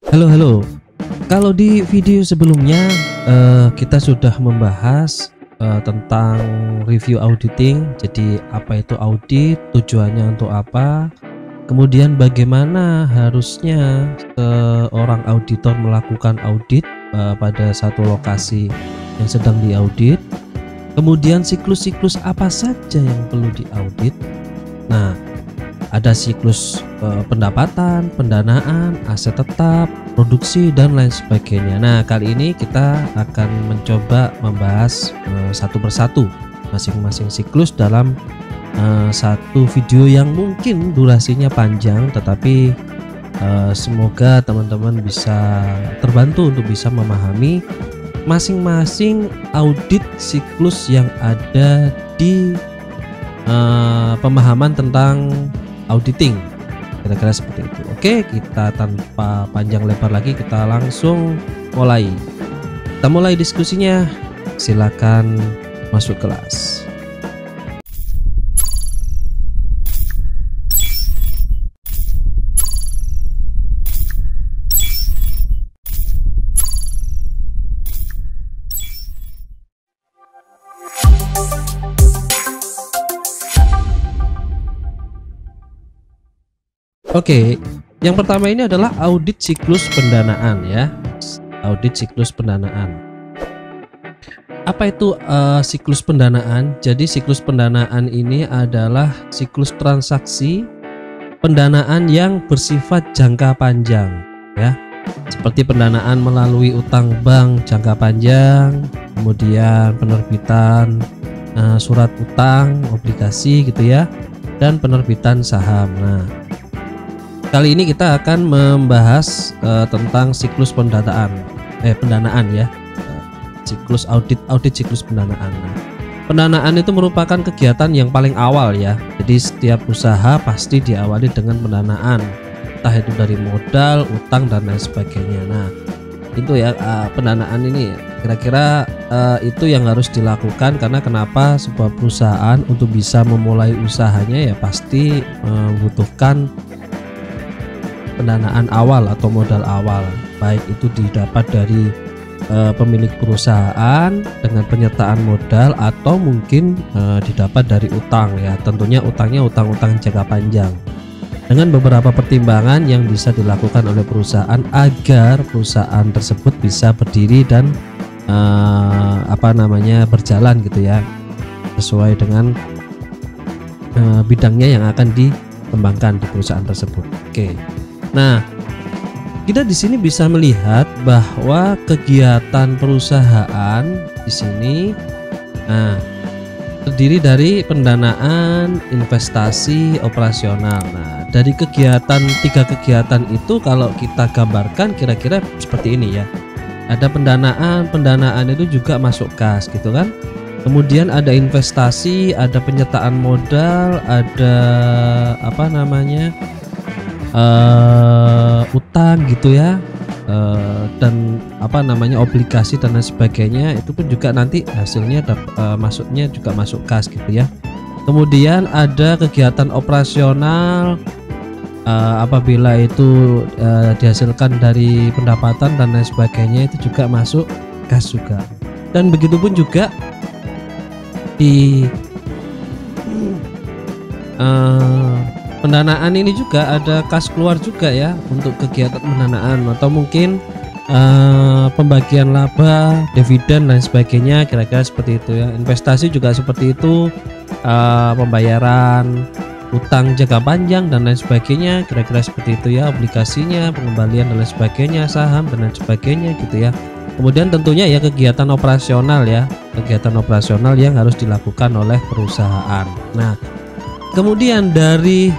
Halo halo. Kalau di video sebelumnya kita sudah membahas tentang review auditing. Jadi apa itu audit, tujuannya untuk apa, kemudian bagaimana harusnya seorang auditor melakukan audit pada satu lokasi yang sedang diaudit. Kemudian siklus-siklus apa saja yang perlu diaudit. Nah, ada siklus pendapatan, pendanaan, aset tetap, produksi, dan lain sebagainya. Nah, kali ini kita akan mencoba membahas satu persatu masing-masing siklus dalam satu video yang mungkin durasinya panjang, tetapi semoga teman-teman bisa terbantu untuk bisa memahami masing-masing audit siklus yang ada di pemahaman tentang auditing, kira-kira seperti itu. Oke, kita tanpa panjang lebar lagi, kita langsung mulai. Kita mulai diskusinya. Silakan masuk kelas. Oke, yang pertama ini adalah audit siklus pendanaan ya. Audit siklus pendanaan. Apa itu siklus pendanaan? Jadi siklus pendanaan ini adalah siklus transaksi pendanaan yang bersifat jangka panjang ya. Seperti pendanaan melalui utang bank jangka panjang, kemudian penerbitan surat utang, obligasi gitu ya, dan penerbitan saham. Nah, kali ini kita akan membahas tentang siklus pendanaan ya, siklus audit siklus pendanaan. Nah, pendanaan itu merupakan kegiatan yang paling awal ya. Jadi setiap usaha pasti diawali dengan pendanaan, entah itu dari modal, utang, dan lain sebagainya. Nah, itu ya pendanaan ini kira-kira itu yang harus dilakukan, karena kenapa sebuah perusahaan untuk bisa memulai usahanya ya pasti membutuhkan pendanaan awal atau modal awal, baik itu didapat dari pemilik perusahaan dengan penyertaan modal atau mungkin didapat dari utang ya. Tentunya utangnya utang-utang jangka panjang dengan beberapa pertimbangan yang bisa dilakukan oleh perusahaan agar perusahaan tersebut bisa berdiri dan berjalan gitu ya, sesuai dengan bidangnya yang akan dikembangkan di perusahaan tersebut. Oke. Nah, kita di sini bisa melihat bahwa kegiatan perusahaan di sini terdiri dari pendanaan, investasi, operasional. Nah, dari tiga kegiatan itu kalau kita gambarkan kira-kira seperti ini ya. Ada pendanaan itu juga masuk kas gitu kan. Kemudian ada investasi, ada penyertaan modal, ada utang gitu ya, dan obligasi dan lain sebagainya. Itu pun juga nanti hasilnya masuknya juga masuk kas gitu ya. Kemudian ada kegiatan operasional, apabila itu dihasilkan dari pendapatan dan lain sebagainya, itu juga masuk kas juga. Dan begitu pun juga di pendanaan ini juga ada kas keluar juga ya untuk kegiatan pendanaan, atau mungkin pembagian laba, dividen, dan sebagainya, kira-kira seperti itu ya. Investasi juga seperti itu, pembayaran utang jangka panjang dan lain sebagainya, kira-kira seperti itu ya. Obligasinya, pengembalian dan lain sebagainya, saham dan lain sebagainya gitu ya. Kemudian tentunya ya kegiatan operasional ya, kegiatan operasional yang harus dilakukan oleh perusahaan. Nah, kemudian dari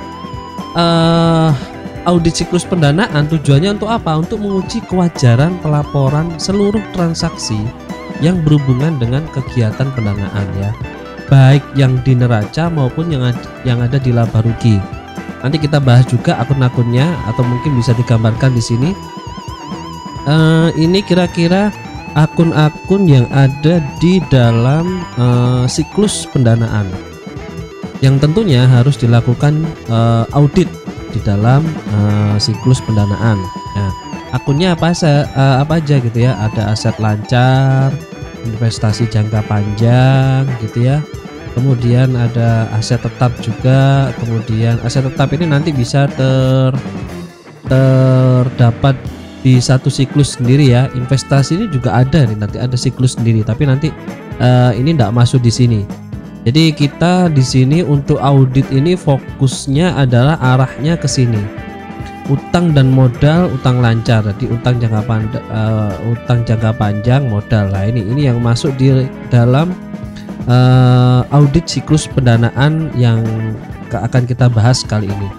audit siklus pendanaan tujuannya untuk apa? Untuk menguji kewajaran pelaporan seluruh transaksi yang berhubungan dengan kegiatan pendanaan ya, baik yang di neraca maupun yang ada di laba rugi. Nanti kita bahas juga akun-akunnya, atau mungkin bisa digambarkan di sini. Ini kira-kira akun-akun yang ada di dalam siklus pendanaan yang tentunya harus dilakukan audit di dalam siklus pendanaan. Nah, akunnya apa aja gitu ya. Ada aset lancar, investasi jangka panjang gitu ya. Kemudian ada aset tetap juga. Kemudian aset tetap ini nanti bisa terdapat di satu siklus sendiri ya. Investasi ini juga ada nih, nanti ada siklus sendiri, tapi nanti ini tidak masuk di sini. Jadi kita di sini untuk audit ini fokusnya adalah arahnya ke sini. Utang dan modal, utang lancar. Jadi utang jangka panjang, modal. Nah, ini yang masuk di dalam audit siklus pendanaan yang akan kita bahas kali ini.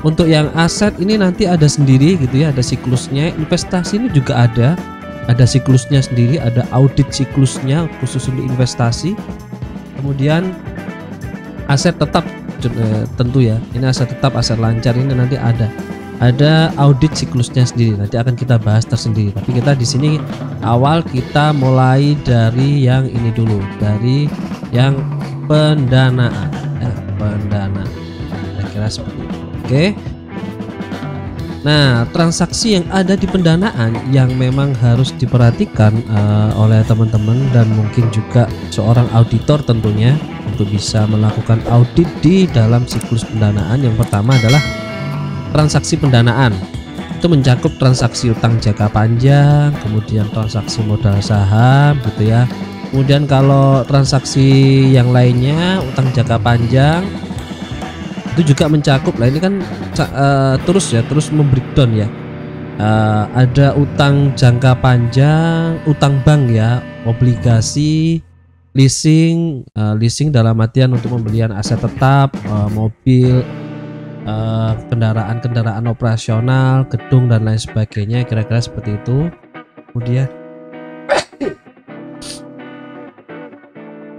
Untuk yang aset ini nanti ada sendiri gitu ya, ada siklusnya. Investasi ini juga ada siklusnya sendiri, ada audit siklusnya khusus untuk investasi. Kemudian aset tetap tentu ya, ini aset tetap, aset lancar ini nanti ada audit siklusnya sendiri, nanti akan kita bahas tersendiri. Tapi kita di sini awal kita mulai dari yang ini dulu, dari yang pendanaan ya, pendanaan kira-kira seperti itu. Oke. Nah, transaksi yang ada di pendanaan yang memang harus diperhatikan oleh teman-teman dan mungkin juga seorang auditor tentunya untuk bisa melakukan audit di dalam siklus pendanaan. Yang pertama adalah transaksi pendanaan. Itu mencakup transaksi utang jangka panjang, kemudian transaksi modal saham gitu ya. Kemudian kalau transaksi yang lainnya utang jangka panjang itu juga mencakup. Lah ini kan terus membreakdown ya. Ada utang jangka panjang, utang bank ya, obligasi, leasing dalam artian untuk pembelian aset tetap, mobil, kendaraan operasional, gedung dan lain sebagainya, kira-kira seperti itu.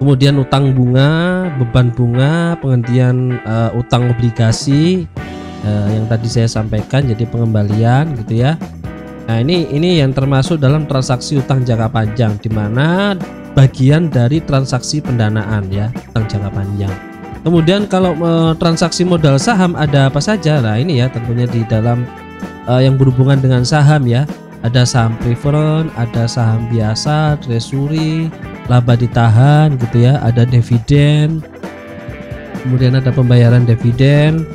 Kemudian utang bunga, beban bunga, penghentian utang obligasi yang tadi saya sampaikan, jadi pengembalian gitu ya. Nah, ini yang termasuk dalam transaksi utang jangka panjang, di mana bagian dari transaksi pendanaan ya, utang jangka panjang. Kemudian kalau transaksi modal saham ada apa saja? Nah, ini ya tentunya di dalam yang berhubungan dengan saham ya. Ada saham preferred, ada saham biasa, treasury, laba ditahan gitu ya, ada dividen, kemudian ada pembayaran dividen,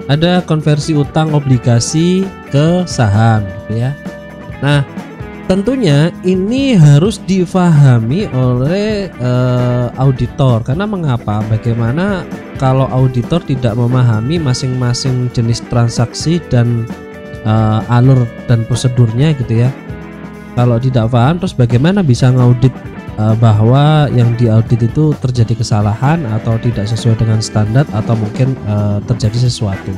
ada konversi utang obligasi ke saham gitu ya. Nah, tentunya ini harus difahami oleh auditor. Karena mengapa? Bagaimana kalau auditor tidak memahami masing-masing jenis transaksi dan alur dan prosedurnya gitu ya. Kalau tidak paham, terus bagaimana bisa ngaudit bahwa yang diaudit itu terjadi kesalahan atau tidak sesuai dengan standar, atau mungkin terjadi sesuatu.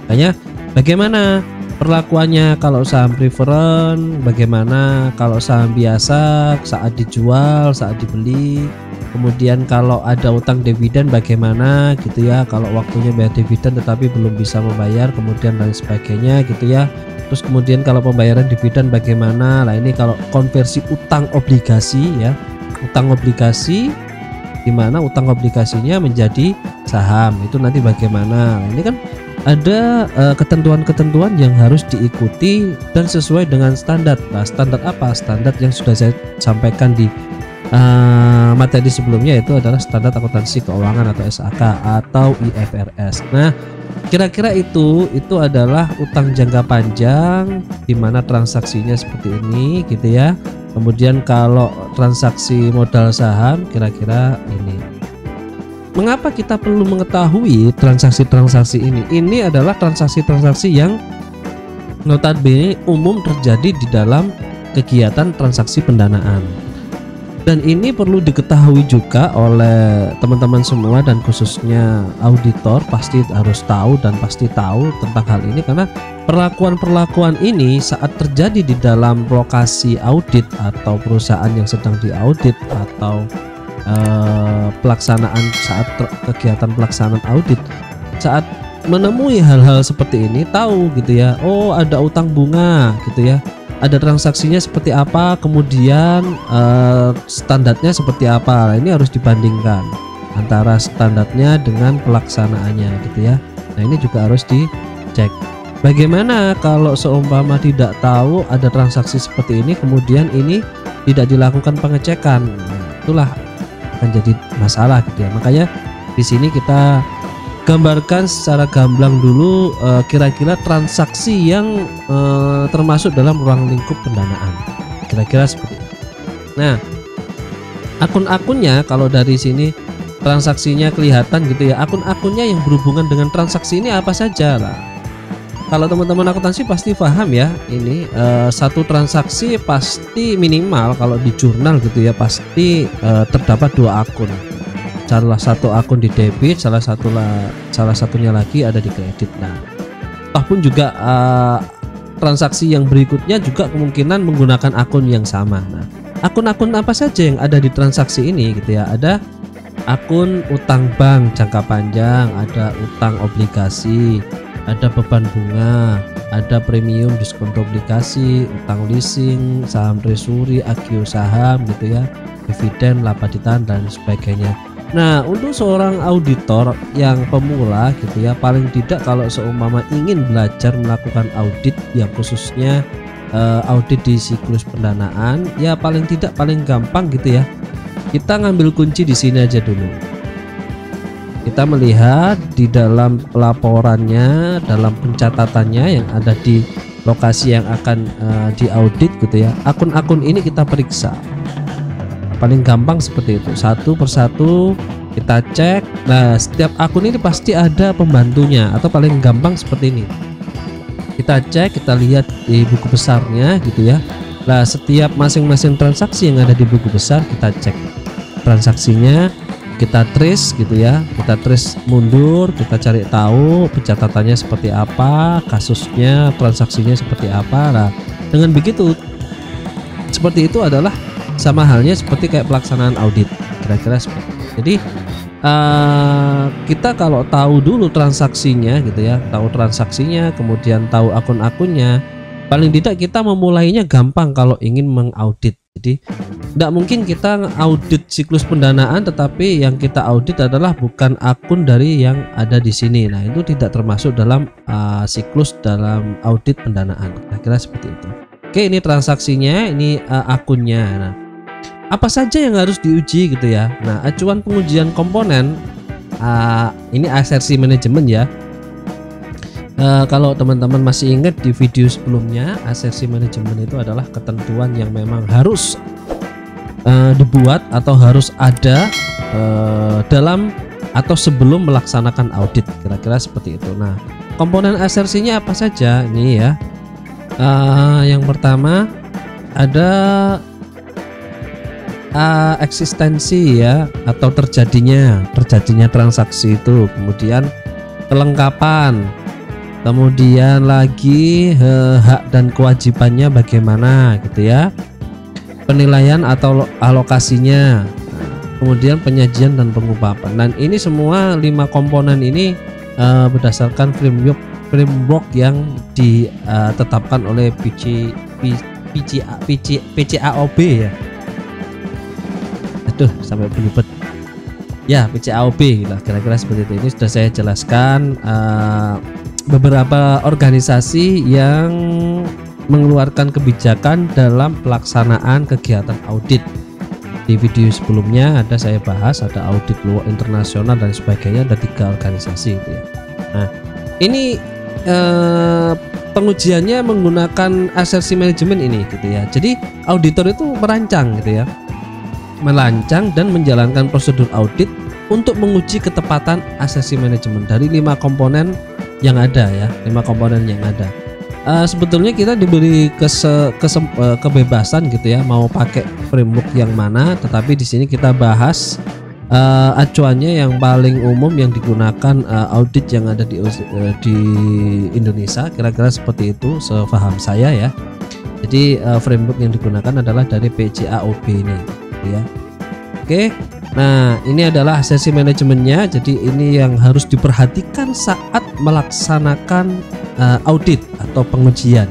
Makanya bagaimana perlakuannya kalau saham preferred, bagaimana kalau saham biasa saat dijual, saat dibeli. Kemudian kalau ada utang dividen bagaimana gitu ya, kalau waktunya bayar dividen tetapi belum bisa membayar, kemudian lain sebagainya gitu ya. Terus kemudian kalau pembayaran dividen bagaimana. Nah, ini kalau konversi utang obligasi ya, utang obligasi di mana utang obligasinya menjadi saham, itu nanti bagaimana. Nah, ini kan ada ketentuan-ketentuan yang harus diikuti dan sesuai dengan standar. Nah, standar apa? Standar yang sudah saya sampaikan di materi sebelumnya, itu adalah standar akuntansi keuangan atau SAK atau IFRS. Nah, kira-kira itu adalah utang jangka panjang di mana transaksinya seperti ini gitu ya. Kemudian kalau transaksi modal saham kira-kira ini. Mengapa kita perlu mengetahui transaksi-transaksi ini? Ini adalah transaksi-transaksi yang notabene umum terjadi di dalam kegiatan transaksi pendanaan. Dan ini perlu diketahui juga oleh teman-teman semua, dan khususnya auditor pasti harus tahu dan pasti tahu tentang hal ini, karena perlakuan-perlakuan ini saat terjadi di dalam lokasi audit atau perusahaan yang sedang diaudit atau pelaksanaan saat kegiatan pelaksanaan audit, saat menemui hal-hal seperti ini tahu gitu ya, oh ada utang bunga gitu ya, ada transaksinya seperti apa, kemudian standarnya seperti apa. Nah, ini harus dibandingkan antara standarnya dengan pelaksanaannya gitu ya. Nah, ini juga harus dicek. Bagaimana kalau seumpama tidak tahu ada transaksi seperti ini, kemudian ini tidak dilakukan pengecekan? Nah, itulah akan jadi masalah gitu ya. Makanya di sini kita gambarkan secara gamblang dulu kira-kira transaksi yang termasuk dalam ruang lingkup pendanaan. Kira-kira seperti itu. Nah, akun-akunnya kalau dari sini transaksinya kelihatan gitu ya. Akun-akunnya yang berhubungan dengan transaksi ini apa saja lah. Kalau teman-teman akuntansi pasti paham ya, ini satu transaksi pasti minimal kalau di jurnal gitu ya, pasti terdapat 2 akun. Salah satu akun di debit, salah satunya lagi ada di kredit. Nah, ataupun juga transaksi yang berikutnya juga kemungkinan menggunakan akun yang sama. Nah, akun-akun apa saja yang ada di transaksi ini gitu ya? Ada akun utang bank jangka panjang, ada utang obligasi, ada beban bunga, ada premium diskonto obligasi, utang leasing, saham treasury, agio saham gitu ya, dividen, laba ditahan dan sebagainya. Nah, untuk seorang auditor yang pemula gitu ya, paling tidak kalau seumpama ingin belajar melakukan audit yang khususnya audit di siklus pendanaan, ya paling tidak paling gampang gitu ya. Kita ngambil kunci di sini aja dulu. Kita melihat di dalam pelaporannya, dalam pencatatannya yang ada di lokasi yang akan diaudit gitu ya. Akun-akun ini kita periksa. Paling gampang seperti itu, satu persatu kita cek. Nah, setiap akun ini pasti ada pembantunya, atau paling gampang seperti ini. Kita cek, kita lihat di buku besarnya gitu ya. Nah, setiap masing-masing transaksi yang ada di buku besar kita cek transaksinya, kita trace gitu ya, kita trace mundur, kita cari tahu pencatatannya seperti apa, kasusnya, transaksinya seperti apa. Nah, dengan begitu seperti itu adalah sama halnya seperti kayak pelaksanaan audit, kira-kira seperti itu. Jadi kita kalau tahu dulu transaksinya gitu ya, tahu transaksinya, kemudian tahu akun-akunnya, paling tidak kita memulainya gampang kalau ingin mengaudit. Jadi tidak mungkin kita audit siklus pendanaan tetapi yang kita audit adalah bukan akun dari yang ada di sini. Nah, itu tidak termasuk dalam siklus dalam audit pendanaan. Kira-kira seperti itu. Oke, ini transaksinya, ini akunnya. Nah, apa saja yang harus diuji gitu ya. Nah, acuan pengujian komponen ini asersi manajemen ya. Kalau teman-teman masih ingat di video sebelumnya, asersi manajemen itu adalah ketentuan yang memang harus dibuat atau harus ada dalam atau sebelum melaksanakan audit, kira-kira seperti itu. Nah, komponen asersinya apa saja ini ya? Yang pertama ada eksistensi ya, atau terjadinya transaksi itu, kemudian kelengkapan, kemudian lagi hak dan kewajibannya bagaimana gitu ya, penilaian atau alokasinya, kemudian penyajian dan pengungkapan. Dan ini semua 5 komponen ini berdasarkan framework yang ditetapkan oleh PCAOB ya. Aduh, sampai belibet ya, PCAOB gitu, kira-kira seperti itu. Ini sudah saya jelaskan beberapa organisasi yang mengeluarkan kebijakan dalam pelaksanaan kegiatan audit. Di video sebelumnya ada saya bahas, ada audit luar internasional dan sebagainya, ada 3 organisasi gitu ya. Nah, ini pengujiannya menggunakan asersi manajemen ini gitu ya. Jadi auditor itu merancang gitu ya, merancang dan menjalankan prosedur audit untuk menguji ketepatan asersi manajemen dari 5 komponen yang ada ya, 5 komponen yang ada. Sebetulnya kita diberi kebebasan gitu ya, mau pakai framework yang mana, tetapi di sini kita bahas acuannya yang paling umum yang digunakan audit yang ada di Indonesia, kira-kira seperti itu sepaham saya ya. Jadi framework yang digunakan adalah dari PCAOB ini gitu ya. Oke, nah ini adalah asersi manajemennya. Jadi ini yang harus diperhatikan saat melaksanakan audit atau pengujian.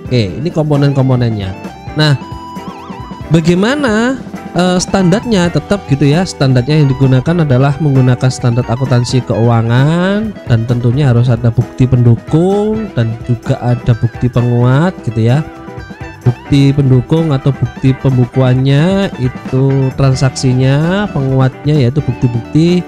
Oke, ini komponen-komponennya. Nah, bagaimana standarnya tetap gitu ya, standarnya yang digunakan adalah menggunakan standar akuntansi keuangan, dan tentunya harus ada bukti pendukung dan juga ada bukti penguat gitu ya. Bukti pendukung atau bukti pembukuannya itu transaksinya, penguatnya yaitu bukti-bukti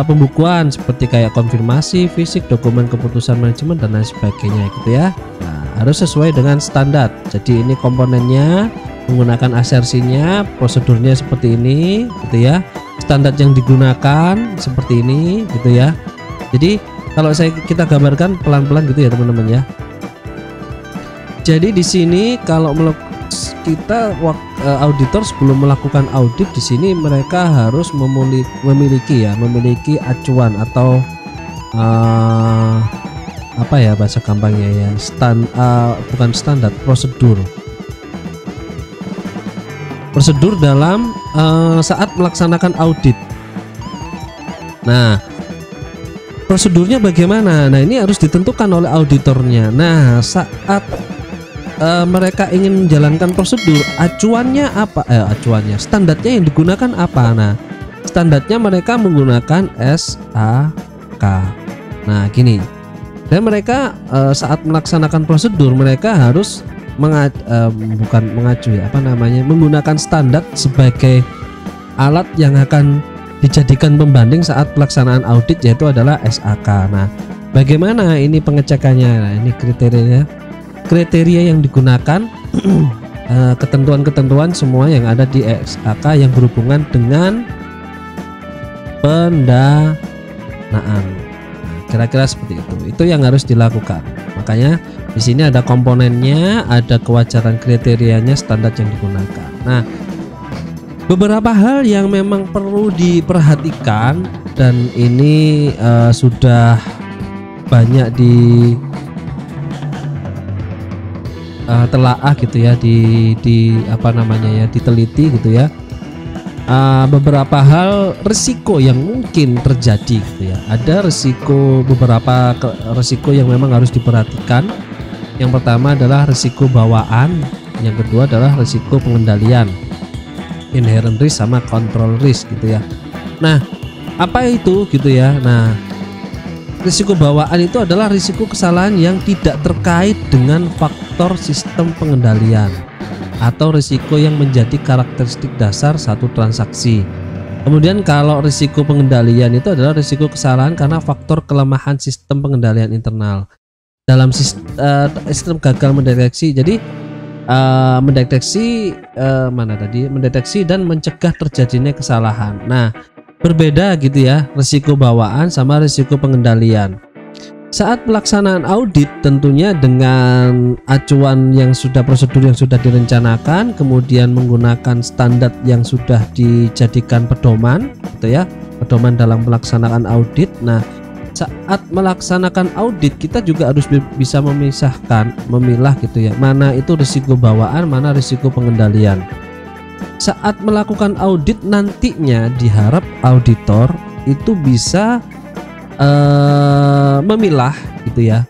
pembukuan seperti kayak konfirmasi fisik, dokumen keputusan manajemen dan lain sebagainya gitu ya. Nah, harus sesuai dengan standar. Jadi ini komponennya menggunakan asersinya, prosedurnya seperti ini gitu ya. Standar yang digunakan seperti ini gitu ya. Jadi kalau kita gambarkan pelan-pelan gitu ya teman-teman ya. Jadi di sini kalau kita auditor sebelum melakukan audit di sini mereka harus memiliki acuan atau apa ya bahasa gampangnya ya, bukan standar, prosedur dalam saat melaksanakan audit. Nah, prosedurnya bagaimana? Nah, ini harus ditentukan oleh auditornya. Nah, saat mereka ingin menjalankan prosedur, acuannya apa? Standarnya yang digunakan apa? Nah, standarnya mereka menggunakan SAK. Nah, gini. Dan mereka saat melaksanakan prosedur mereka harus menggunakan standar sebagai alat yang akan dijadikan pembanding saat pelaksanaan audit, yaitu adalah SAK. Nah, bagaimana ini pengecekannya? Nah, ini kriteria yang digunakan, ketentuan-ketentuan semua yang ada di SAK yang berhubungan dengan pendanaan. Kira-kira seperti itu yang harus dilakukan. Makanya di sini ada komponennya, ada kewajaran kriterianya, standar yang digunakan. Nah, beberapa hal yang memang perlu diperhatikan dan ini sudah banyak telaah gitu ya, diteliti gitu ya. Beberapa hal risiko yang mungkin terjadi gitu ya. Ada beberapa risiko yang memang harus diperhatikan. Yang pertama adalah risiko bawaan, yang kedua adalah risiko pengendalian, inherent risk sama control risk gitu ya. Nah, apa itu gitu ya? Nah, risiko bawaan itu adalah risiko kesalahan yang tidak terkait dengan faktor sistem pengendalian atau risiko yang menjadi karakteristik dasar satu transaksi. Kemudian kalau risiko pengendalian itu adalah risiko kesalahan karena faktor kelemahan sistem pengendalian internal dalam sistem gagal mendeteksi. Jadi mendeteksi dan mencegah terjadinya kesalahan. Nah, berbeda gitu ya risiko bawaan sama risiko pengendalian. Saat pelaksanaan audit tentunya dengan acuan yang prosedur yang sudah direncanakan, kemudian menggunakan standar yang sudah dijadikan pedoman gitu ya, pedoman dalam pelaksanaan audit. Nah, saat melaksanakan audit kita juga harus bisa memilah gitu ya, mana itu risiko bawaan, mana risiko pengendalian. Saat melakukan audit nantinya diharap auditor itu bisa memilah gitu ya,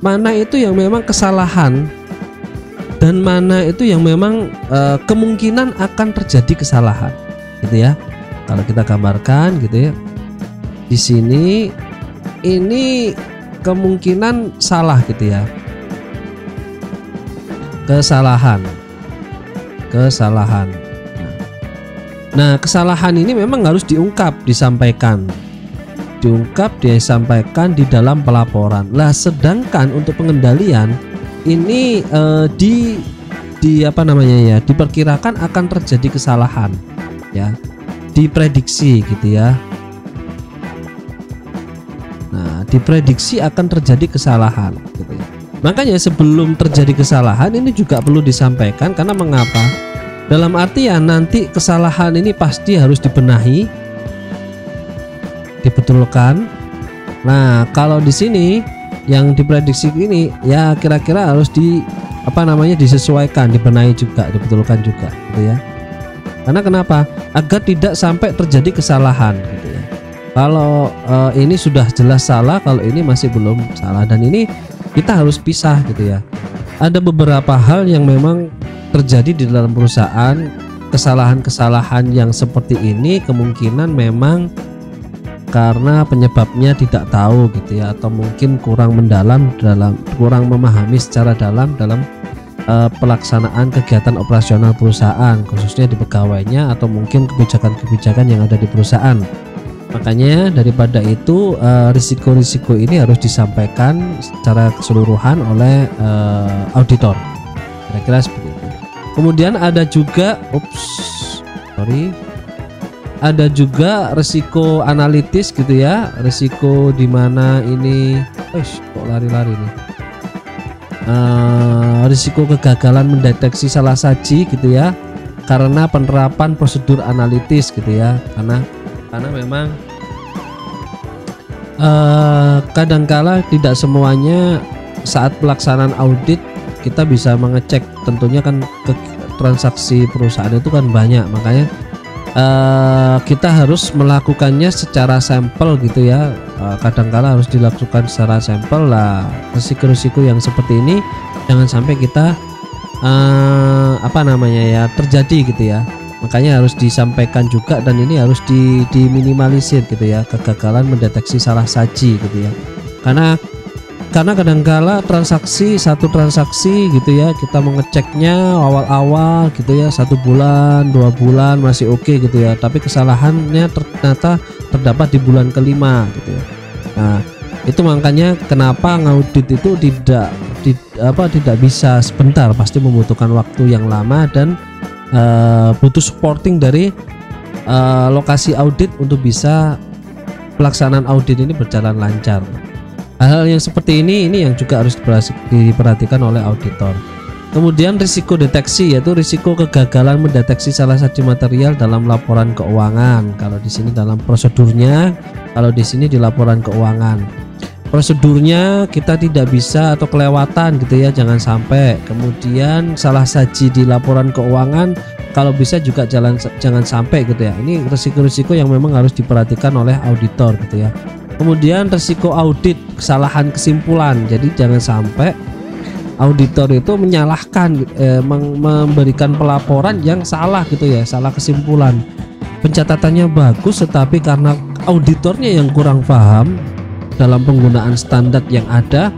mana itu yang memang kesalahan dan mana itu yang memang kemungkinan akan terjadi kesalahan gitu ya. Kalau kita gambarkan gitu ya, di sini ini kemungkinan salah gitu ya, kesalahan. Nah, kesalahan ini memang harus disampaikan di dalam pelaporan. Lah, sedangkan untuk pengendalian ini diperkirakan akan terjadi kesalahan ya, diprediksi gitu ya. Nah, diprediksi akan terjadi kesalahan gitu ya. Makanya sebelum terjadi kesalahan ini juga perlu disampaikan, karena mengapa? Dalam artian nanti kesalahan ini pasti harus dibenahi, dibetulkan. Nah, kalau di sini yang diprediksi ini ya kira-kira harus disesuaikan, dibenahi juga, dibetulkan juga gitu ya. Karena kenapa? Agar tidak sampai terjadi kesalahan gitu ya. Kalau ini sudah jelas salah, kalau ini masih belum salah, dan ini kita harus pisah gitu ya. Ada beberapa hal yang memang terjadi di dalam perusahaan kesalahan-kesalahan yang seperti ini kemungkinan memang karena penyebabnya tidak tahu gitu ya, atau mungkin kurang memahami secara dalam pelaksanaan kegiatan operasional perusahaan, khususnya di pegawainya atau mungkin kebijakan-kebijakan yang ada di perusahaan. Makanya daripada itu risiko-risiko ini harus disampaikan secara keseluruhan oleh auditor, kira-kira seperti itu. Kemudian ada juga ada juga risiko analitis gitu ya, risiko dimana ini kok lari-lari nih, risiko kegagalan mendeteksi salah saji gitu ya, karena penerapan prosedur analitis gitu ya, karena memang kadangkala tidak semuanya saat pelaksanaan audit kita bisa mengecek, tentunya kan transaksi perusahaan itu kan banyak, makanya kita harus melakukannya secara sampel gitu ya, kadangkala harus dilakukan secara sampel lah. Risiko-risiko yang seperti ini jangan sampai kita terjadi gitu ya, makanya harus disampaikan juga, dan ini harus diminimalisir gitu ya, kegagalan mendeteksi salah saji gitu ya, karena kadangkala satu transaksi gitu ya, kita mengeceknya awal-awal gitu ya, 1 bulan 2 bulan masih oke gitu ya, tapi kesalahannya ternyata terdapat di bulan kelima gitu ya. Nah itu makanya kenapa ngaudit itu tidak bisa sebentar, pasti membutuhkan waktu yang lama dan butuh supporting dari lokasi audit untuk bisa pelaksanaan audit ini berjalan lancar. Hal-hal yang seperti ini yang juga harus diperhatikan oleh auditor. Kemudian risiko deteksi, yaitu risiko kegagalan mendeteksi salah satu material dalam laporan keuangan. Kalau di sini dalam prosedurnya, kalau di sini di laporan keuangan. Prosedurnya kita tidak bisa atau kelewatan gitu ya, jangan sampai. Kemudian salah saji di laporan keuangan, kalau bisa juga jangan sampai gitu ya. Ini risiko-risiko yang memang harus diperhatikan oleh auditor gitu ya. Kemudian risiko audit, kesalahan kesimpulan. Jadi jangan sampai auditor itu menyalahkan, memberikan pelaporan yang salah gitu ya, salah kesimpulan. Pencatatannya bagus, tetapi karena auditornya yang kurang paham dalam penggunaan standar yang ada,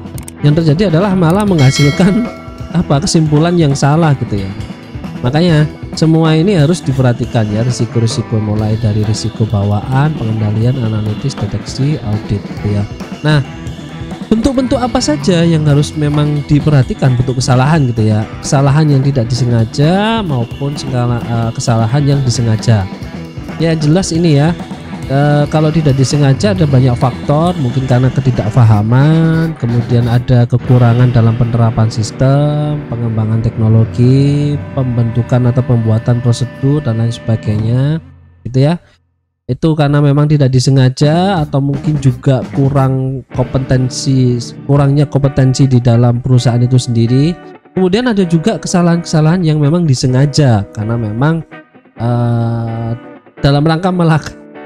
yang terjadi adalah malah menghasilkan kesimpulan yang salah gitu ya. Makanya semua ini harus diperhatikan ya, risiko-risiko, mulai dari risiko bawaan, pengendalian, analitis, deteksi, audit gitu ya. Nah, bentuk-bentuk apa saja yang harus memang diperhatikan bentuk kesalahan gitu ya, kesalahan yang tidak disengaja maupun kesalahan yang disengaja. Ya jelas ini ya, kalau tidak disengaja ada banyak faktor, mungkin karena ketidakfahaman, kemudian ada kekurangan dalam penerapan sistem, pengembangan teknologi, pembentukan atau pembuatan prosedur dan lain sebagainya gitu ya. Itu karena memang tidak disengaja, atau mungkin juga kurangnya kompetensi di dalam perusahaan itu sendiri. Kemudian ada juga kesalahan-kesalahan yang memang disengaja karena memang dalam rangka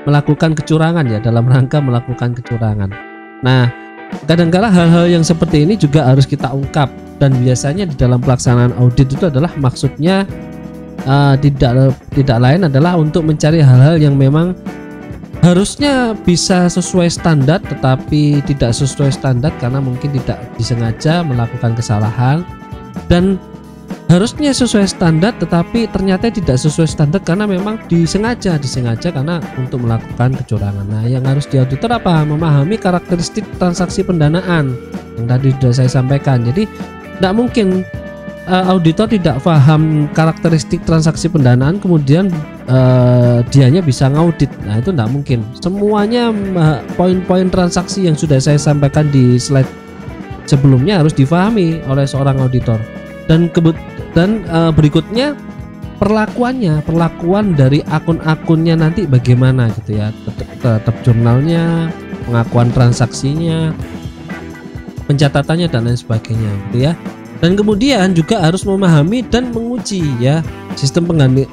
melakukan kecurangan ya, dalam rangka melakukan kecurangan. Nah, kadang-kala hal-hal yang seperti ini juga harus kita ungkap, dan biasanya di dalam pelaksanaan audit itu adalah maksudnya tidak lain adalah untuk mencari hal-hal yang memang harusnya bisa sesuai standar tetapi tidak sesuai standar karena mungkin tidak disengaja melakukan kesalahan, dan harusnya sesuai standar tetapi ternyata tidak sesuai standar karena memang disengaja karena untuk melakukan kecurangan. Nah, yang harus diauditor apa? Memahami karakteristik transaksi pendanaan yang tadi sudah saya sampaikan. Jadi tidak mungkin auditor tidak paham karakteristik transaksi pendanaan kemudian dianya bisa ngaudit. Nah, itu tidak mungkin. Semuanya poin-poin transaksi yang sudah saya sampaikan di slide sebelumnya harus difahami oleh seorang auditor. Dan berikutnya perlakuan dari akun-akunnya nanti bagaimana gitu ya, tetap jurnalnya, pengakuan transaksinya, pencatatannya dan lain sebagainya gitu ya. Dan kemudian juga harus memahami dan menguji ya sistem pengendalian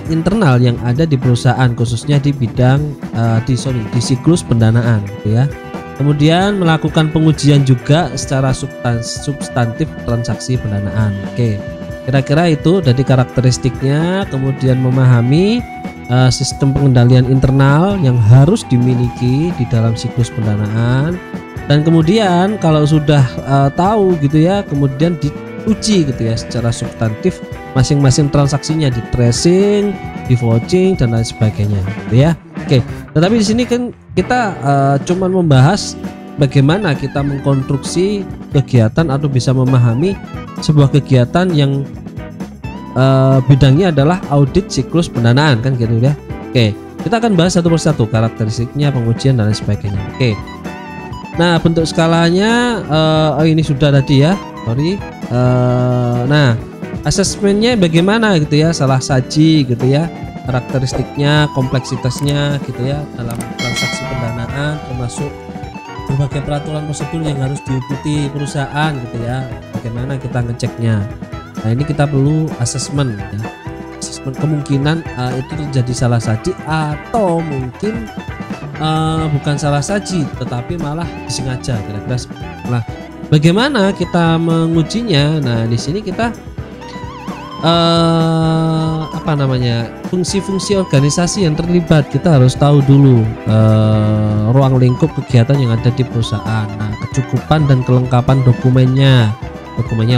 internal yang ada di perusahaan, khususnya di bidang di siklus pendanaan gitu ya. Kemudian melakukan pengujian juga secara substantif transaksi pendanaan. Oke. Kira-kira itu dari karakteristiknya, kemudian memahami sistem pengendalian internal yang harus dimiliki di dalam siklus pendanaan, dan kemudian kalau sudah tahu gitu ya, kemudian diuji gitu ya secara substantif masing-masing transaksinya, di tracing, di vouching dan lain sebagainya gitu ya. Oke, tetapi di sini kan kita cuman membahas bagaimana kita mengkonstruksi kegiatan atau bisa memahami sebuah kegiatan yang bidangnya adalah audit siklus pendanaan kan gitu ya. Oke, kita akan bahas satu persatu karakteristiknya, pengujian dan lain sebagainya. Oke, nah bentuk skalanya ini sudah tadi ya, sorry. Nah, asesmennya bagaimana gitu ya, salah saji gitu ya, karakteristiknya, kompleksitasnya gitu ya dalam transaksi pendanaan, termasuk berbagai peraturan prosedur yang harus diikuti perusahaan gitu ya, bagaimana kita ngeceknya. Nah, ini kita perlu asesmen ya. Asesmen kemungkinan itu terjadi salah saji, atau mungkin bukan salah saji tetapi malah disengaja, kira-kira. Nah, bagaimana kita mengujinya? Nah, di sini kita apa namanya, fungsi-fungsi organisasi yang terlibat kita harus tahu dulu, ruang lingkup kegiatan yang ada di perusahaan. Nah, kecukupan dan kelengkapan dokumennya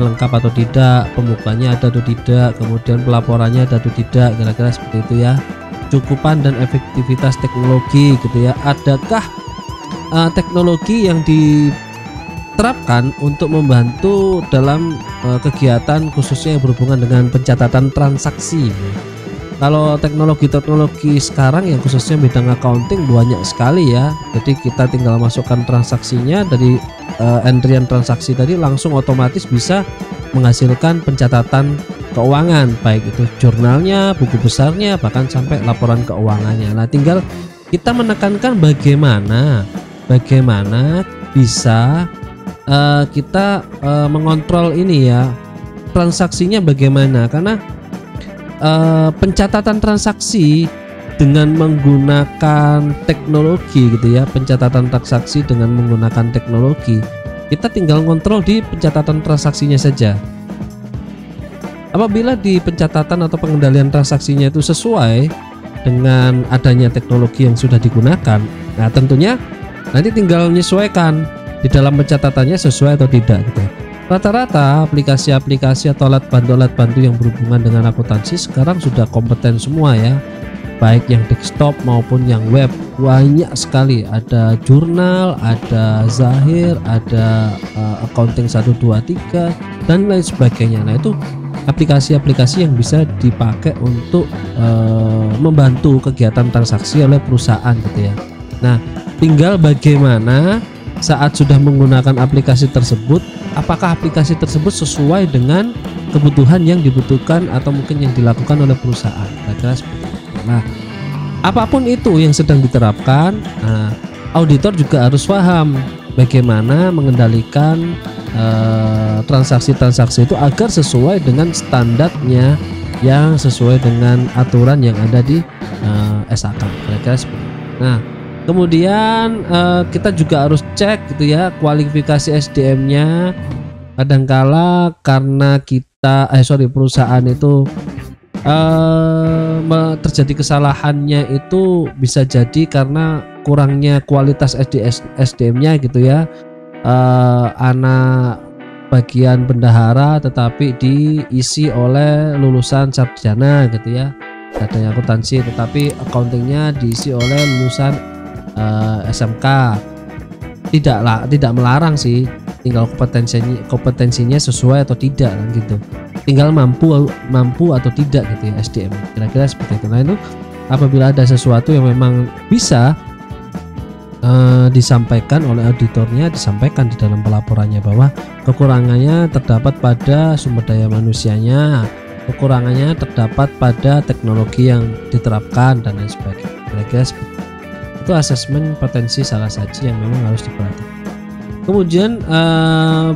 lengkap atau tidak, pembukanya ada atau tidak, kemudian pelaporannya ada atau tidak, kira-kira seperti itu ya. Kecukupan dan efektivitas teknologi gitu ya, adakah teknologi yang diterapkan untuk membantu dalam kegiatan khususnya yang berhubungan dengan pencatatan transaksi. Kalau teknologi sekarang yang khususnya bidang accounting banyak sekali ya, jadi kita tinggal masukkan transaksinya dari entrian transaksi tadi, langsung otomatis bisa menghasilkan pencatatan keuangan, baik itu jurnalnya, buku besarnya, bahkan sampai laporan keuangannya. Nah, tinggal kita menekankan bagaimana bisa kita mengontrol ini ya, transaksinya bagaimana, karena pencatatan transaksi dengan menggunakan teknologi gitu ya, pencatatan transaksi dengan menggunakan teknologi, kita tinggal kontrol di pencatatan transaksinya saja. Apabila di pencatatan atau pengendalian transaksinya itu sesuai dengan adanya teknologi yang sudah digunakan, nah tentunya nanti tinggal menyesuaikan di dalam pencatatannya sesuai atau tidak gitu. Rata-rata aplikasi-aplikasi atau alat bantu yang berhubungan dengan akuntansi sekarang sudah kompeten semua ya, baik yang desktop maupun yang web. Banyak sekali, ada jurnal, ada Zahir, ada accounting 123 dan lain sebagainya. Nah, itu aplikasi-aplikasi yang bisa dipakai untuk membantu kegiatan transaksi oleh perusahaan gitu ya. Nah, tinggal bagaimana saat sudah menggunakan aplikasi tersebut, apakah aplikasi tersebut sesuai dengan kebutuhan yang dibutuhkan atau mungkin yang dilakukan oleh perusahaan, kira-kira seperti itu. Nah, apapun itu yang sedang diterapkan, nah, auditor juga harus paham bagaimana mengendalikan transaksi-transaksi itu agar sesuai dengan standarnya, yang sesuai dengan aturan yang ada di SAK, kira-kira seperti itu. Nah, kemudian kita juga harus cek gitu ya kualifikasi SDM-nya. Kadangkala karena perusahaan itu terjadi kesalahannya itu bisa jadi karena kurangnya kualitas SDM-nya gitu ya. Anak bagian bendahara tetapi diisi oleh lulusan sarjana gitu ya, adanya akuntansi tetapi accountingnya diisi oleh lulusan SMK. Tidak melarang sih, tinggal kompetensinya sesuai atau tidak gitu, tinggal mampu atau tidak gitu ya SDM, kira-kira seperti itu. Nah, itu apabila ada sesuatu yang memang bisa disampaikan oleh auditornya, disampaikan di dalam pelaporannya bahwa kekurangannya terdapat pada sumber daya manusianya, kekurangannya terdapat pada teknologi yang diterapkan dan lain sebagainya, kira-kira seperti itu. Asesmen potensi salah saji yang memang harus diperhatikan. Kemudian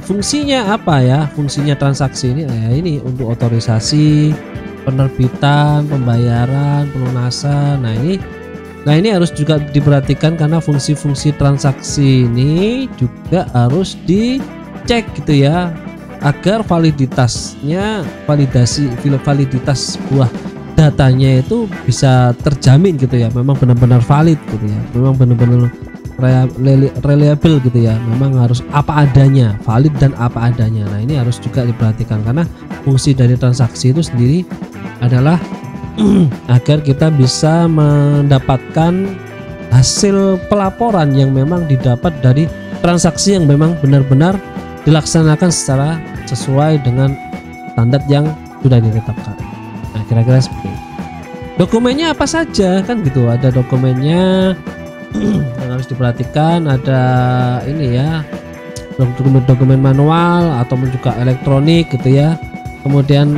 fungsinya apa ya? Fungsinya transaksi ini ini untuk otorisasi, penerbitan, pembayaran, pelunasan. Nah ini harus juga diperhatikan karena fungsi-fungsi transaksi ini juga harus dicek gitu ya. agar validitas sebuah datanya itu bisa terjamin gitu ya, memang benar-benar valid gitu ya, memang benar-benar reliable gitu ya, memang harus apa adanya, valid dan apa adanya. Nah ini harus juga diperhatikan karena fungsi dari transaksi itu sendiri adalah agar kita bisa mendapatkan hasil pelaporan yang memang didapat dari transaksi yang memang benar-benar dilaksanakan secara sesuai dengan standar yang sudah ditetapkan. Nah kira-kira seperti itu. Dokumennya apa saja kan gitu, ada dokumennya yang harus diperhatikan, ada ini ya, dokumen manual ataupun juga elektronik gitu ya. Kemudian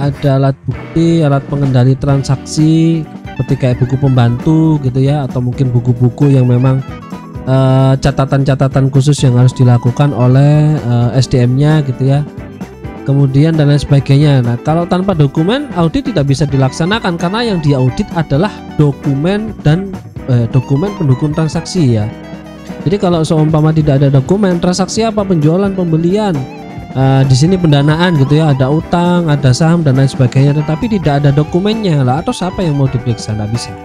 ada alat bukti, alat pengendali transaksi seperti kayak buku pembantu gitu ya, atau mungkin buku-buku yang memang catatan-catatan khusus yang harus dilakukan oleh SDM-nya gitu ya. Kemudian dan lain sebagainya. Nah, kalau tanpa dokumen audit tidak bisa dilaksanakan karena yang diaudit adalah dokumen dan dokumen pendukung transaksi ya. Jadi kalau seumpama tidak ada dokumen, transaksi apa, penjualan, pembelian, di sini pendanaan gitu ya, ada utang, ada saham dan lain sebagainya, tetapi tidak ada dokumennya lah, atau siapa yang mau diperiksa? Nggak bisa.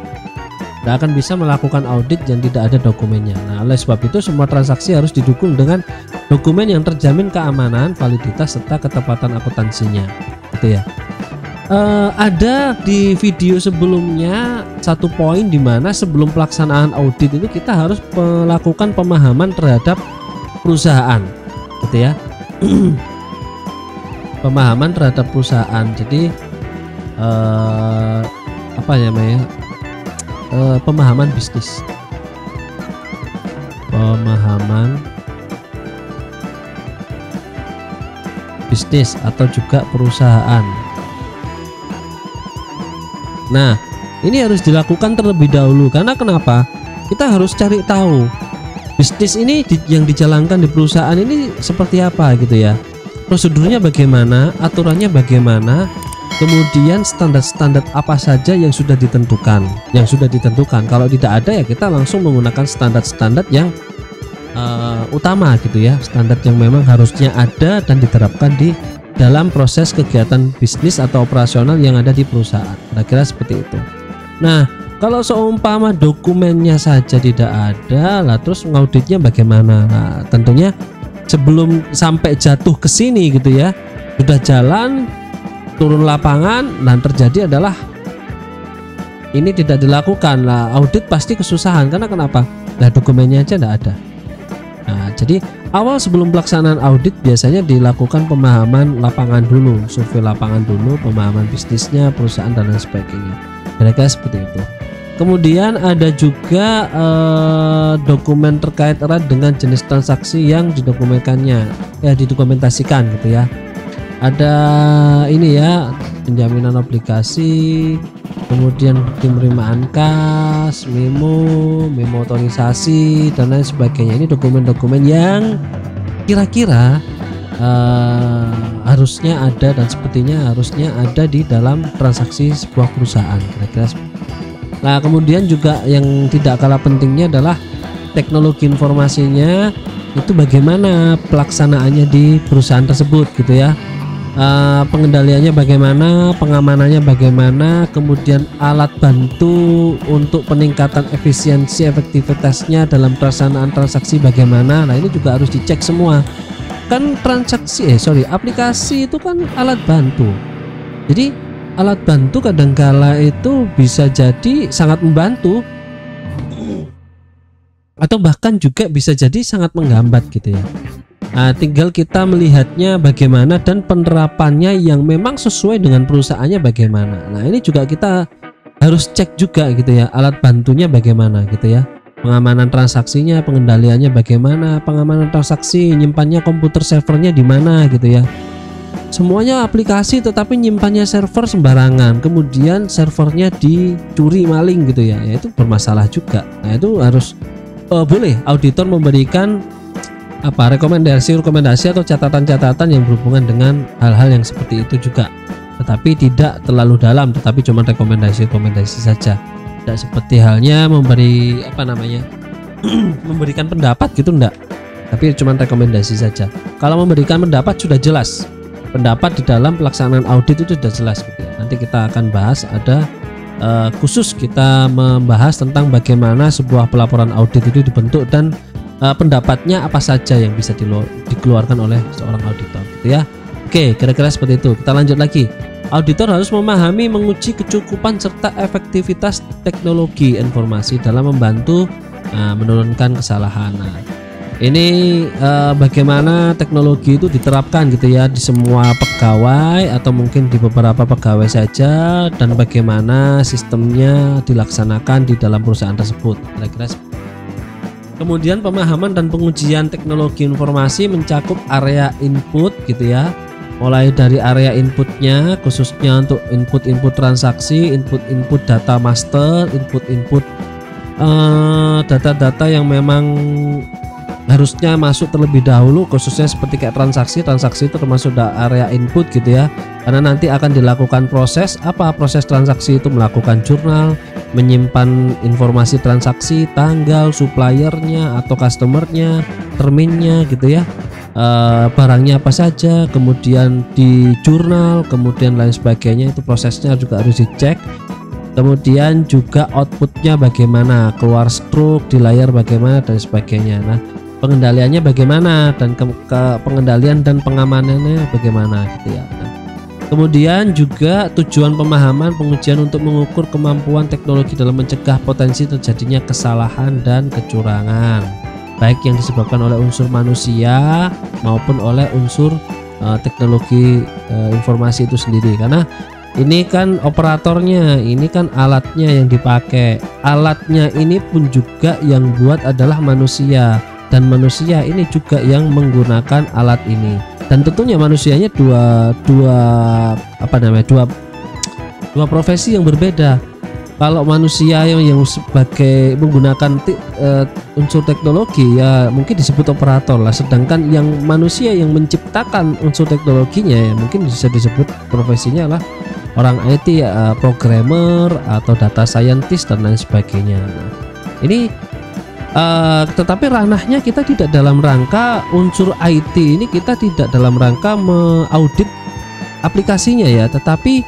Nggak akan bisa melakukan audit yang tidak ada dokumennya. Nah, oleh sebab itu semua transaksi harus didukung dengan dokumen yang terjamin keamanan, validitas serta ketepatan akuntansinya, gitu ya. Ada di video sebelumnya satu poin di mana sebelum pelaksanaan audit itu kita harus melakukan pemahaman terhadap perusahaan, gitu ya. Pemahaman terhadap perusahaan. Jadi apa namanya? Pemahaman bisnis, pemahaman bisnis atau juga perusahaan. Nah, ini harus dilakukan terlebih dahulu karena kenapa? Kita harus cari tahu bisnis ini yang dijalankan di perusahaan ini seperti apa gitu ya. Prosedurnya bagaimana, aturannya bagaimana, kemudian standar-standar apa saja yang sudah ditentukan. Kalau tidak ada ya kita langsung menggunakan standar-standar yang utama gitu ya, standar yang memang harusnya ada dan diterapkan di dalam proses kegiatan bisnis atau operasional yang ada di perusahaan. Kira-kira seperti itu. Nah, kalau seumpama dokumennya saja tidak ada, lah terus ngauditnya bagaimana? Nah, tentunya sebelum sampai jatuh ke sini gitu ya, sudah jalan, turun lapangan, dan terjadi adalah ini tidak dilakukan lah, audit pasti kesusahan karena kenapa? Nah, dokumennya aja tidak ada. Nah, jadi awal sebelum pelaksanaan audit biasanya dilakukan pemahaman lapangan dulu, survei lapangan dulu, pemahaman bisnisnya, perusahaan dan lain sebagainya. Kira-kira seperti itu. Kemudian ada juga dokumen terkait erat dengan jenis transaksi yang didokumentasikan gitu ya. Ada ini ya, penjaminan obligasi, kemudian penerimaan kas, memo otorisasi dan lain sebagainya. Ini dokumen-dokumen yang kira-kira harusnya ada dan sepertinya harusnya ada di dalam transaksi sebuah perusahaan, kira-kira. Nah, kemudian juga yang tidak kalah pentingnya adalah teknologi informasinya, itu bagaimana pelaksanaannya di perusahaan tersebut gitu ya. Pengendaliannya bagaimana, pengamanannya bagaimana, kemudian alat bantu untuk peningkatan efisiensi efektivitasnya dalam pelaksanaan transaksi bagaimana. Nah, ini juga harus dicek semua. Kan aplikasi itu kan alat bantu. Jadi alat bantu kadangkala itu bisa jadi sangat membantu atau bahkan juga bisa jadi sangat menghambat gitu ya. Nah, tinggal kita melihatnya bagaimana dan penerapannya yang memang sesuai dengan perusahaannya bagaimana. Nah, ini juga kita harus cek juga gitu ya, alat bantunya bagaimana gitu ya, pengamanan transaksinya, pengendaliannya bagaimana, pengamanan transaksi, nyimpannya komputer servernya di mana gitu ya. Semuanya aplikasi tetapi nyimpannya server sembarangan, kemudian servernya dicuri maling gitu ya, itu bermasalah juga. Nah, itu harus boleh auditor memberikan rekomendasi atau catatan-catatan yang berhubungan dengan hal-hal yang seperti itu juga, tetapi tidak terlalu dalam, tetapi cuma rekomendasi saja. Tidak seperti halnya memberikan pendapat gitu, enggak. tapi cuma rekomendasi saja. Kalau memberikan pendapat sudah jelas, pendapat di dalam pelaksanaan audit itu sudah jelas gitu ya. Nanti kita akan bahas, ada khusus kita membahas tentang bagaimana sebuah pelaporan audit itu dibentuk dan pendapatnya apa saja yang bisa dikeluarkan oleh seorang auditor gitu ya. Oke, kira-kira seperti itu. Kita lanjut lagi. Auditor harus memahami, menguji kecukupan serta efektivitas teknologi informasi dalam membantu menurunkan kesalahan. Nah, ini bagaimana teknologi itu diterapkan gitu ya di semua pegawai atau mungkin di beberapa pegawai saja, dan bagaimana sistemnya dilaksanakan di dalam perusahaan tersebut. Kira-kira. Kemudian pemahaman dan pengujian teknologi informasi mencakup area input gitu ya. Mulai dari area inputnya, khususnya untuk input transaksi, input data master, input data-data yang memang harusnya masuk terlebih dahulu, khususnya seperti kayak transaksi itu termasuk area input gitu ya, karena nanti akan dilakukan proses transaksi itu, melakukan jurnal, menyimpan informasi transaksi, tanggal, suppliernya atau customernya, terminnya gitu ya, barangnya apa saja, kemudian di jurnal, kemudian lain sebagainya. Itu prosesnya juga harus dicek. Kemudian juga outputnya bagaimana, keluar stroke di layar bagaimana dan sebagainya. Nah, pengendaliannya bagaimana, dan pengendalian dan pengamanannya bagaimana gitu ya. Nah, kemudian juga tujuan pemahaman pengujian untuk mengukur kemampuan teknologi dalam mencegah potensi terjadinya kesalahan dan kecurangan, baik yang disebabkan oleh unsur manusia maupun oleh unsur teknologi informasi itu sendiri. Karena ini kan operatornya, ini kan alatnya yang dipakai, alatnya ini pun juga yang buat adalah manusia, dan manusia ini juga yang menggunakan alat ini. Dan tentunya manusianya dua profesi yang berbeda. Kalau manusia yang sebagai menggunakan unsur teknologi ya mungkin disebut operator lah, sedangkan yang manusia yang menciptakan unsur teknologinya ya mungkin bisa disebut profesinya lah orang IT ya, programmer atau data scientist dan lain sebagainya. Nah, ini tetapi ranahnya kita tidak dalam rangka unsur IT ini, kita tidak dalam rangka mengaudit aplikasinya ya, tetapi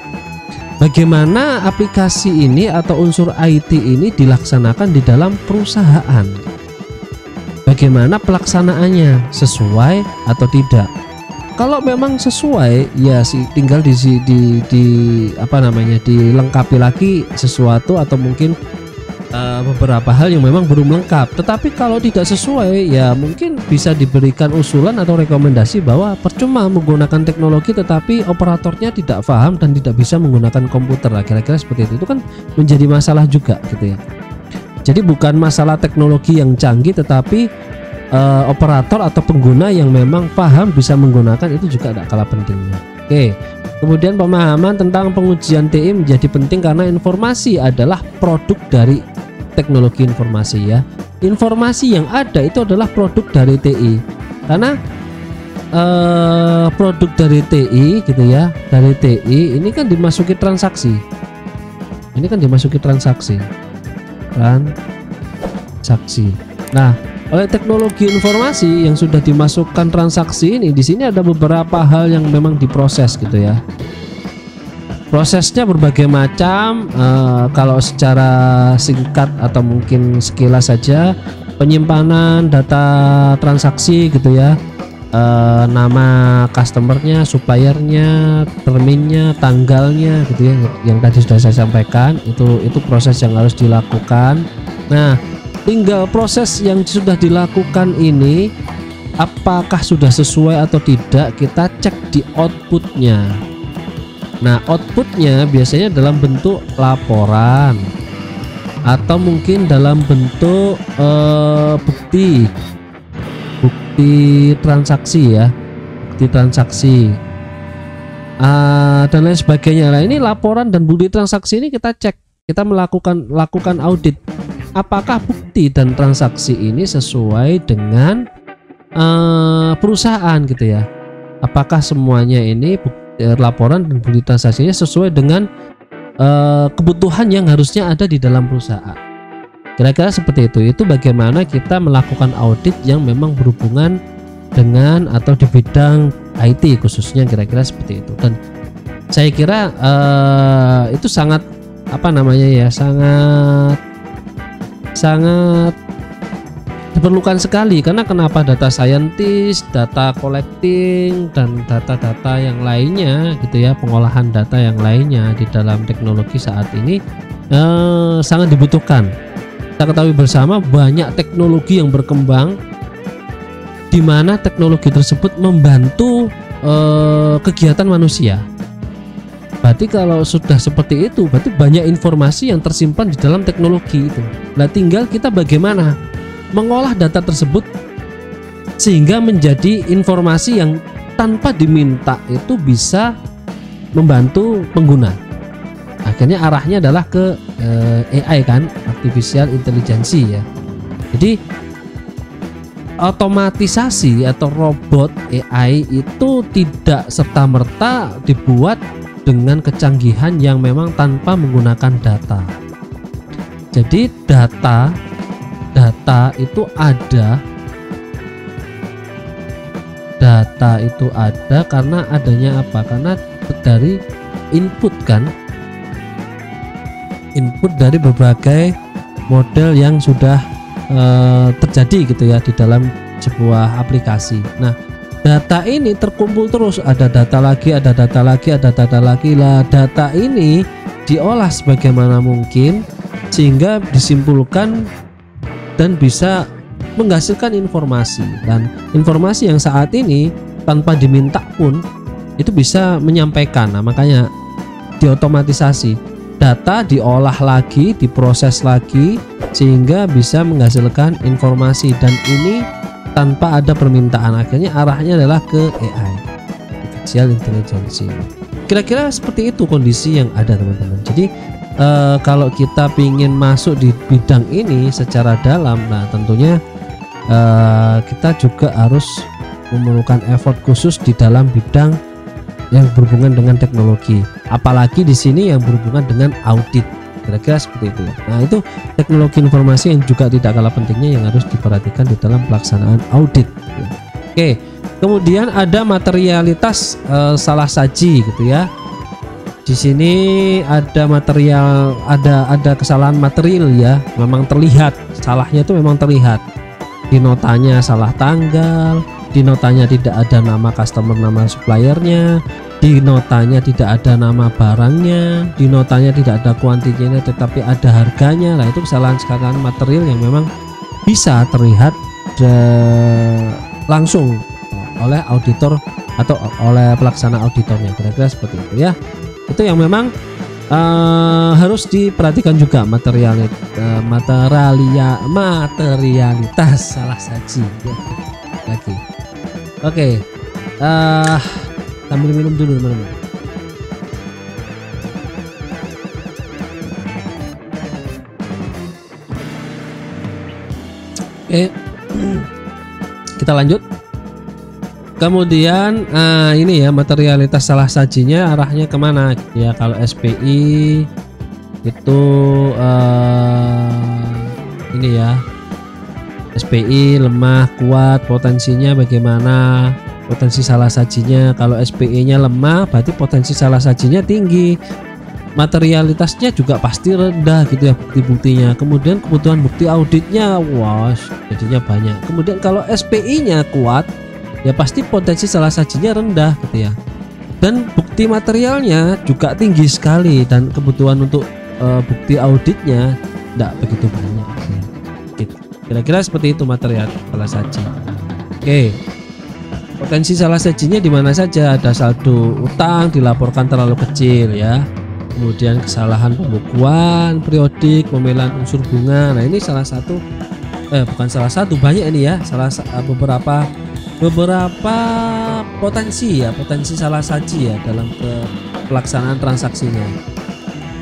bagaimana aplikasi ini atau unsur IT ini dilaksanakan di dalam perusahaan, bagaimana pelaksanaannya, sesuai atau tidak. Kalau memang sesuai ya tinggal dilengkapi lagi sesuatu atau mungkin beberapa hal yang memang belum lengkap. Tetapi kalau tidak sesuai ya mungkin bisa diberikan usulan atau rekomendasi bahwa percuma menggunakan teknologi tetapi operatornya tidak paham dan tidak bisa menggunakan komputer. Nah, kira-kira seperti itu kan menjadi masalah juga gitu ya. Jadi bukan masalah teknologi yang canggih, tetapi operator atau pengguna yang memang paham bisa menggunakan itu juga tidak kalah pentingnya. Oke. Kemudian pemahaman tentang pengujian TI menjadi penting karena informasi adalah produk dari teknologi informasi ya. Informasi yang ada itu adalah produk dari TI. Karena produk dari TI gitu ya, dari TI ini kan dimasuki transaksi. Ini kan dimasuki transaksi. Nah, oleh teknologi informasi yang sudah dimasukkan transaksi ini, di sini ada beberapa hal yang memang diproses gitu ya. Prosesnya berbagai macam. Kalau secara singkat atau mungkin sekilas saja, penyimpanan data transaksi gitu ya, nama customernya, suppliernya, terminnya, tanggalnya gitu ya, yang tadi sudah saya sampaikan. Itu proses yang harus dilakukan. Nah, tinggal proses yang sudah dilakukan ini apakah sudah sesuai atau tidak, kita cek di outputnya. Nah, outputnya biasanya dalam bentuk laporan atau mungkin dalam bentuk bukti transaksi ya, bukti transaksi dan lain sebagainya. Nah, ini laporan dan bukti transaksi ini kita cek, kita melakukan audit. Apakah bukti dan transaksi ini sesuai dengan perusahaan gitu ya? Apakah semuanya ini laporan dan bukti transaksinya sesuai dengan kebutuhan yang harusnya ada di dalam perusahaan? Kira-kira seperti itu. Itu bagaimana kita melakukan audit yang memang berhubungan dengan atau di bidang IT khususnya, kira-kira seperti itu. Dan saya kira itu sangat sangat diperlukan sekali. Karena kenapa? Data scientist, data collecting, dan data-data yang lainnya gitu ya, pengolahan data yang lainnya di dalam teknologi saat ini sangat dibutuhkan. Kita ketahui bersama banyak teknologi yang berkembang, di mana teknologi tersebut membantu kegiatan manusia. Berarti kalau sudah seperti itu, berarti banyak informasi yang tersimpan di dalam teknologi itu. Nah, tinggal kita bagaimana mengolah data tersebut sehingga menjadi informasi yang tanpa diminta itu bisa membantu pengguna. Akhirnya arahnya adalah ke AI kan, artificial intelligence ya. Jadi otomatisasi atau robot AI itu tidak serta-merta dibuat dengan kecanggihan yang memang tanpa menggunakan data. Jadi data itu ada, karena adanya apa? Karena dari input kan, input dari berbagai model yang sudah terjadi gitu ya di dalam sebuah aplikasi. Nah, data ini terkumpul terus, ada data lagi, ada data lagi, ada data lagi lah. Data ini diolah sebagaimana mungkin sehingga disimpulkan dan bisa menghasilkan informasi, dan informasi yang saat ini tanpa diminta pun itu bisa menyampaikan. Nah, makanya diotomatisasi, data diolah lagi, diproses lagi sehingga bisa menghasilkan informasi, dan ini tanpa ada permintaan. Akhirnya arahnya adalah ke AI, artificial intelligence. Kira-kira seperti itu kondisi yang ada, teman-teman. Jadi kalau kita ingin masuk di bidang ini secara dalam, nah tentunya kita juga harus memerlukan effort khusus di dalam bidang yang berhubungan dengan teknologi, apalagi di sini yang berhubungan dengan audit. Kira-kira seperti itu. Nah, itu teknologi informasi yang juga tidak kalah pentingnya yang harus diperhatikan di dalam pelaksanaan audit. Oke, kemudian ada materialitas salah saji gitu ya. Di sini ada material, ada kesalahan material ya, memang terlihat salahnya itu, memang terlihat. Di notanya salah tanggal, di notanya tidak ada nama customer, nama suppliernya, di notanya tidak ada nama barangnya, di notanya tidak ada kuantitinya tetapi ada harganya. Nah, itu kesalahan material yang memang bisa terlihat langsung oleh auditor atau oleh pelaksana auditornya. Kira-kira seperti itu ya. Itu yang memang harus diperhatikan juga, materialitas salah saji ya. Lagi. Oke, sambil minum dulu teman-teman. Oke, kita lanjut. Kemudian ini ya, materialitas salah sajinya arahnya kemana ya. Kalau SPI itu ini ya, SPI lemah kuat, potensinya bagaimana, potensi salah sajinya. Kalau SPI nya lemah berarti potensi salah sajinya tinggi, materialitasnya juga pasti rendah gitu ya, bukti-buktinya. Kemudian kebutuhan bukti auditnya wah jadinya banyak. Kemudian kalau SPI nya kuat ya pasti potensi salah sajinya rendah gitu ya, dan bukti materialnya juga tinggi sekali, dan kebutuhan untuk bukti auditnya tidak begitu banyak gitu. Kira-kira seperti itu material salah saji. Oke, potensi salah sajinya di mana saja? Ada saldo utang dilaporkan terlalu kecil ya, kemudian kesalahan pembukuan periodik, pembelaan unsur bunga. Nah, ini salah satu bukan salah satu, banyak ini ya, beberapa potensi ya, potensi salah saji ya dalam pelaksanaan transaksinya.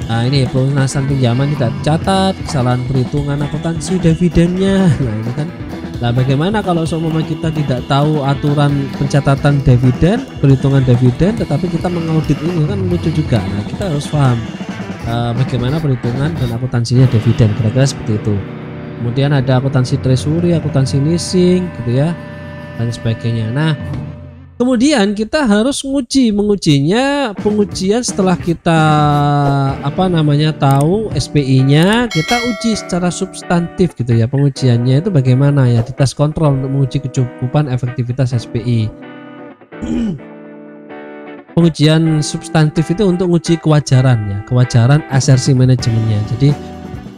Nah, ini pelunasan pinjaman tidak tercatat, kesalahan perhitungan akuntansi dividennya. Nah, ini kan, nah bagaimana kalau seumpama kita tidak tahu aturan pencatatan dividen, perhitungan dividen, tetapi kita mengaudit ini, kan lucu juga. Nah, kita harus paham bagaimana perhitungan dan akuntansinya dividen, kira-kira seperti itu. kemudian ada akuntansi treasury, akuntansi leasing gitu ya, dan sebagainya. Nah, kemudian kita harus mengujinya. Pengujian setelah kita tahu SPI-nya, kita uji secara substantif gitu ya. Pengujiannya itu bagaimana ya, di tes kontrol untuk menguji kecukupan efektivitas SPI. Pengujian substantif itu untuk uji kewajaran ya, kewajaran asersi manajemennya. Jadi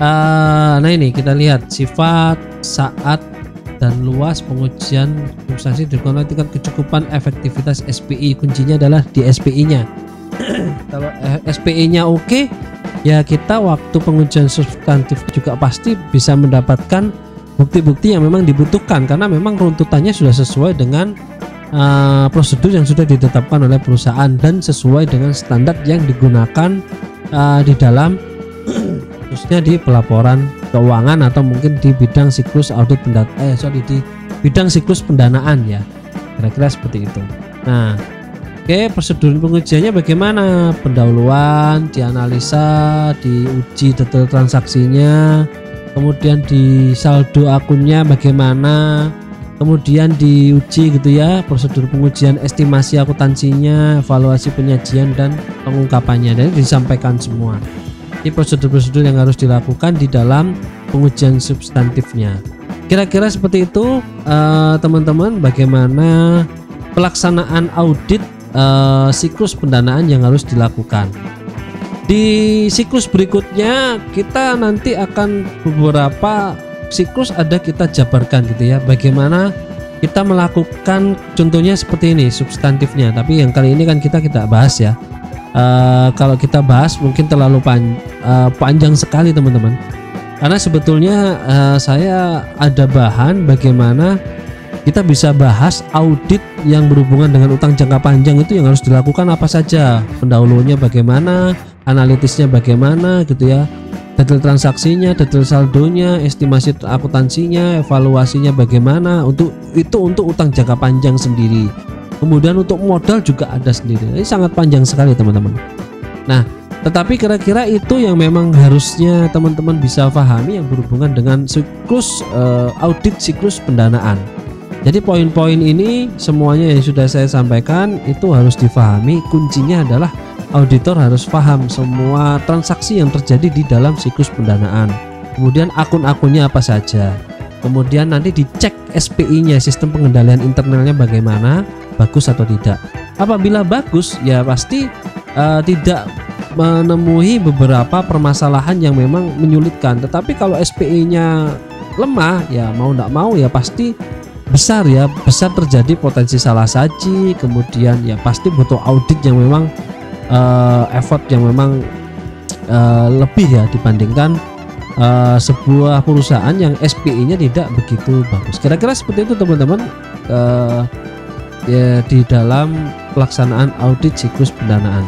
nah ini kita lihat sifat, saat, dan luas pengujian substansi dengan tingkat kecukupan efektivitas SPI. Kuncinya adalah di SPI-nya. Kalau SPI-nya oke, ya kita waktu pengujian substantif juga pasti bisa mendapatkan bukti-bukti yang memang dibutuhkan, karena memang runtutannya sudah sesuai dengan prosedur yang sudah ditetapkan oleh perusahaan dan sesuai dengan standar yang digunakan di dalam khususnya di pelaporan keuangan atau mungkin di bidang siklus audit di bidang siklus pendanaan ya, kira-kira seperti itu. Nah, oke, prosedur pengujiannya bagaimana? Pendahuluan, dianalisa, diuji detail transaksinya, kemudian di saldo akunnya bagaimana, kemudian diuji gitu ya, prosedur pengujian estimasi akuntansinya, evaluasi penyajian dan pengungkapannya, dan disampaikan semua. Ini prosedur-prosedur yang harus dilakukan di dalam pengujian substantifnya. Kira-kira seperti itu teman-teman, bagaimana pelaksanaan audit siklus pendanaan yang harus dilakukan. Di siklus berikutnya kita nanti akan beberapa siklus ada kita jabarkan gitu ya, bagaimana kita melakukan, contohnya seperti ini substantifnya, tapi yang kali ini kan kita bahas ya. Kalau kita bahas mungkin terlalu panjang sekali teman-teman, karena sebetulnya saya ada bahan bagaimana kita bisa bahas audit yang berhubungan dengan utang jangka panjang itu yang harus dilakukan apa saja, pendahulunya bagaimana, analitisnya bagaimana gitu ya, detail transaksinya, detail saldonya, estimasi akuntansinya, evaluasinya bagaimana, untuk utang jangka panjang sendiri. Kemudian untuk modal juga ada sendiri. Ini sangat panjang sekali teman-teman. Nah, tetapi kira-kira itu yang memang harusnya teman-teman bisa pahami yang berhubungan dengan siklus audit siklus pendanaan. Jadi poin-poin ini semuanya yang sudah saya sampaikan itu harus difahami. Kuncinya adalah auditor harus paham semua transaksi yang terjadi di dalam siklus pendanaan. Kemudian akun-akunnya apa saja. Kemudian nanti dicek SPI-nya, sistem pengendalian internalnya bagaimana, bagus atau tidak. Apabila bagus ya pasti tidak menemui beberapa permasalahan yang memang menyulitkan. Tetapi kalau SPI-nya lemah ya mau tidak mau ya pasti besar terjadi potensi salah saji. Kemudian ya pasti butuh audit yang memang effort yang memang lebih ya dibandingkan sebuah perusahaan yang SPI-nya tidak begitu bagus. Kira-kira seperti itu teman-teman ya di dalam pelaksanaan audit siklus pendanaan.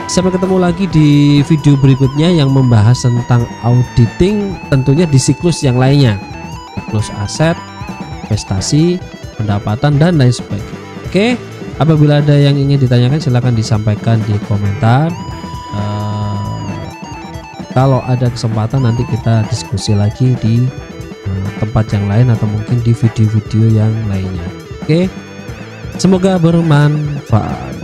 Sampai ketemu lagi di video berikutnya yang membahas tentang auditing tentunya di siklus yang lainnya, siklus aset, investasi, pendapatan, dan lain sebagainya. Oke, apabila ada yang ingin ditanyakan silahkan disampaikan di komentar. Kalau ada kesempatan nanti kita diskusi lagi di tempat yang lain atau mungkin di video-video yang lainnya. Oke, semoga bermanfaat.